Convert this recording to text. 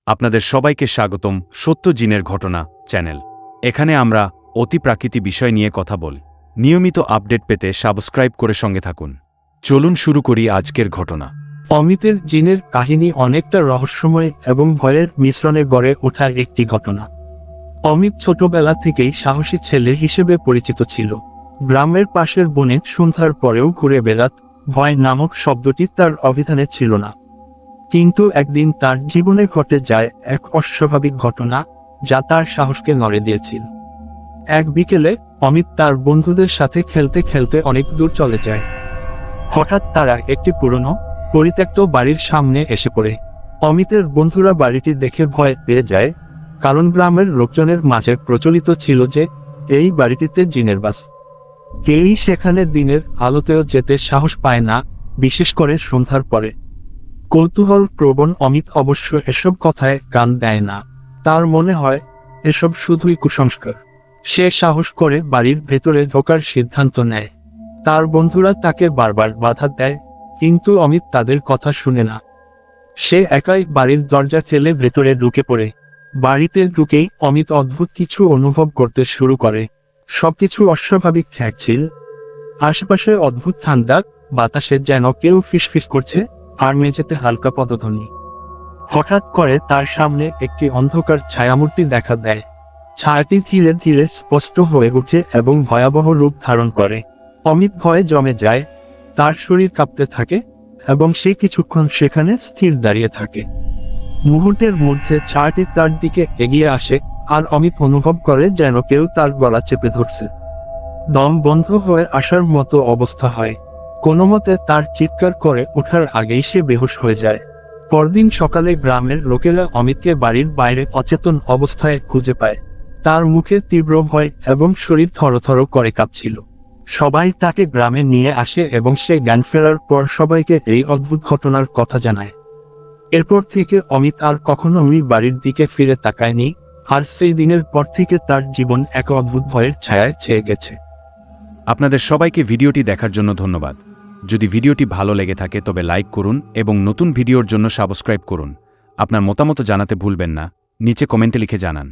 আপনাদের সবাইকে স্বাগতম সত্য জিনের ঘটনা চ্যানেল। এখানে আমরা অতি প্রাকৃতিক বিষয় নিয়ে কথা বলি। নিয়মিত আপডেট পেতে সাবস্ক্রাইব করে সঙ্গে থাকুন। চলুন শুরু করি আজকের ঘটনা। অমিতের জিনের কাহিনী অনেকটা রহস্যময় এবং ভয়ের মিশ্রণে গড়ে ওঠা একটি ঘটনা। অমিত ছোটবেলা থেকেই সাহসী ছেলে হিসেবে পরিচিত ছিল। গ্রামের পাশের বনে সন্ধ্যার পরেও ঘুরে বেড়াত, ভয় নামক শব্দটি তার অভিধানে ছিল না। কিন্তু একদিন তার জীবনে ঘটে যায় এক অস্বাভাবিক ঘটনা, যা তার সাহসকে নড়ে দিয়েছিল। এক বিকেলে অমিত তার বন্ধুদের সাথে খেলতে খেলতে অনেক দূর চলে যায়। হঠাৎ তারা একটি পুরনো পরিত্যক্ত বাড়ির সামনে এসে পড়ে। অমিতের বন্ধুরা বাড়িটি দেখে ভয় পেয়ে যায়, কারণ গ্রামের লোকজনের মাঝে প্রচলিত ছিল যে এই বাড়িটিতে জিনের বাস। কেউই সেখানে দিনের আলোতেও যেতে সাহস পায় না, বিশেষ করে সন্ধ্যার পরে। কৌতূহল প্রবণ অমিত অবশ্য এসব কথায় কান দেয় না। তার মনে হয় এসব শুধুই কুসংস্কার। সে সাহস করে বাড়ির ভেতরে ঢোকার সিদ্ধান্ত নেয়। তার বন্ধুরা তাকে বারবার বাধা দেয়, কিন্তু অমিত তাদের কথা শুনে না। সে একাই বাড়ির দরজা ঠেলে ভেতরে ঢুকে পড়ে। বাড়িতে ঢুকেই অমিত অদ্ভুত কিছু অনুভব করতে শুরু করে। সবকিছু অস্বাভাবিক ঠেকছিল। আশেপাশে অদ্ভুত ঠান্ডা, বাতাসে যেন কেউ ফিসফিস করছে, আর মেঝেতে হালকা পদধ্বনি। হঠাৎ করে তার সামনে একটি অন্ধকার ছায়ামূর্তি দেখা দেয়। ছায়াটি ধীরে ধীরে স্পষ্ট হয়ে ওঠে এবং ভয়াবহ রূপ ধারণ করে। অমিত ভয়ে জমে যায়, তার শরীর কাঁপতে থাকে এবং সে কিছুক্ষণ সেখানে স্থির দাঁড়িয়ে থাকে। মুহূর্তের মধ্যে ছায়াটি তার দিকে এগিয়ে আসে, আর অমিত অনুভব করে যেন কেউ তার গলা চেপে ধরছে। দম বন্ধ হয়ে আসার মতো অবস্থা হয়। কোনোমতে তার চিৎকার করে ওঠার আগেই সে বেহুশ হয়ে যায়। পরদিন সকালে গ্রামের লোকেরা অমিতকে বাড়ির বাইরে অচেতন অবস্থায় খুঁজে পায়। তার মুখে তীব্র ভয় এবং শরীর থরথর করে কাঁপছিল। সবাই তাকে গ্রামে নিয়ে আসে এবং সে জ্ঞান ফেরার পর সবাইকে এই অদ্ভুত ঘটনার কথা জানায়। এরপর থেকে অমিত আর কখনোই বাড়ির দিকে ফিরে তাকায়নি, আর সেই দিনের পর থেকে তার জীবন এক অদ্ভুত ভয়ের ছায়ায় ছেয়ে গেছে। আপনাদের সবাইকে ভিডিওটি দেখার জন্য ধন্যবাদ। যদি ভিডিওটি ভালো লেগে থাকে তবে লাইক করুন এবং নতুন ভিডিওর জন্য সাবস্ক্রাইব করুন। আপনার মতামত জানাতে ভুলবেন না, নিচে কমেন্টে লিখে জানান।